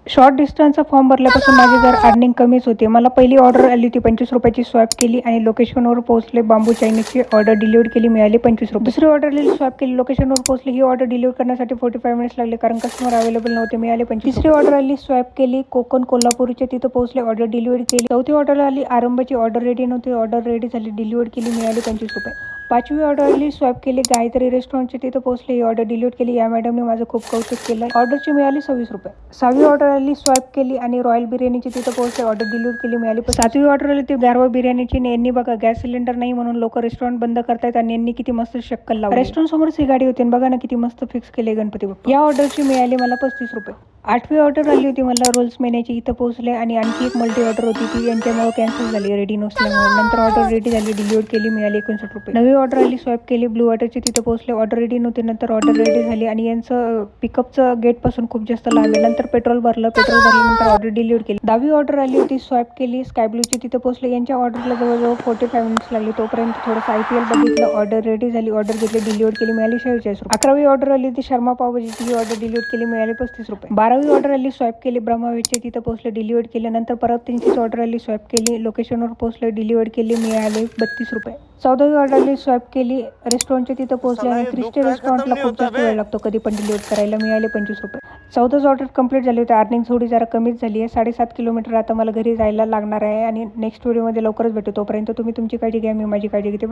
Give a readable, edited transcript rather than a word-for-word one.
Short डिस्टन्सचा form भरल्यापासून माझी जर earning कमीच होते. मला पहिली ऑर्डर आली होती ₹25ची स्वॅप केली आणि लोकेशनवर पोहोचले. बांबू चायनीजची ऑर्डर डिलिव्हर केली, मिळाली ₹25. दुसरी ऑर्डर आली, स्वॅप केली, लोकेशनवर पोहोचली. ही ऑर्डर डिलिव्हर करण्यासाठी 45 मिनिट्स लागले कारण कस्टमर अवेलेबल नव्हते, मिळाले ₹25. तिसरी ऑर्डर आली, स्वॅप केली, कोकण कोल्हापूरच्या तिथं पोहोचले, ऑर्डर डिलिव्हर केली. चौथी ऑर्डर आली, आरंभाची ऑर्डर रेडी नव्हती, ऑर्डर रेडी झाली, डिलिव्हर केली, मिळाली ₹25. पाचवी ऑर्डर आली, स्वॅप केली, गायत्री रेस्टॉरंटच्या तिथं पोहोचले, ही ऑर्डर डिलिव्हर केली. या मॅडमने माझं खूप कौतुक केलं. ऑर्डरची मिळाली ₹26. सहावी ऑर्डर आली, स्वॅप केली आणि रॉयल बिर्याणीची तिथं पोहोचले, ऑर्डर डिलिव्हर केली, मिळाली. सातवी ऑर्डर आली ती गारवा बिर्याणीची. यांनी बघा गॅस सिलेंडर नाही म्हणून लोक रेस्टॉरंट बंद करतायत आणि यांनी किती मस्त शक्कल लावली. रेस्टॉरंट समोरच ही गाडी होती, बघा ना किती मस्त फिक्स केले गणपती बाप्पा. या ऑर्डरची मिळाली मला ₹35. आठवी ऑर्डर आली होती मला रोल्स मेन्याची, इथं पोहोचले आणि आणखी एक मल्टी ऑर्डर होती ती यांच्यामुळे कॅन्सल झाली रेडी नसल्यामुळे. नंतर ऑर्डर रेडी झाली, डिलिव्हर केली, मिळाली ₹59. नवी ऑर्डर आली, स्वॅप केली, ब्लू वॉटरची तिथं पोहोचले, ऑर्डर रेडी नव्हती. नंतर ऑर्डर रेडी झाली आणि यांचं पिकअपचं गेटपासून खूप जास्त लांब आहे. नंतर पेट्रोल भरल्यानंतर ऑर्डर डिलिव्हर केली. 10वी ऑर्डर आली होती, स्वॅप केली, स्काय ब्लूची तिथं पोहोचले. यांच्या ऑर्डरला जवळजवळ 45 मिनिट्स लागले. तोपर्यंत थोडंसं IPL बघितलं, ऑर्डर रेडी झाली, ऑर्डर घेतली, डिलिव्हर केली, मिळाली ₹46. 11वी ऑर्डर आली होती, शर्मा पावभाजीची, ही ऑर्डर डिलिव्हर केली, मिळाले ₹35. 12वी ऑर्डर आली, स्वॅप केली, ब्रह्मावेशची तिथं पोहोचले, डिलिव्हर केली. नंतर परत त्यांचीच ऑर्डर आली, स्वॅप केली, लोकेशनवर पोहोचले, डिलिव्हर केली, मिळाले ₹32. 14वी ऑर्डर आली, स्वॅप केली, रेस्टॉरंटच्या तिथं पोहोचले आणि क्रिस्टी रेस्टॉरंटला खूप जास्त वेळ लागतो कधी पण डिलिव्हर करायला, मिळाले ₹25. 14th ऑर्डर कंप्लीट झाली होती. अर्निंग थोडी जरा कमीच झाली आहे. 7.5 किलोमीटर आता मला घरी जायला लागणार आहे आणि नेक्स्ट व्हिडिओमध्ये लवकरच भेटू. तोपर्यंत तुम्ही तुमची काळजी घ्या, मी माझी काळजी घेते.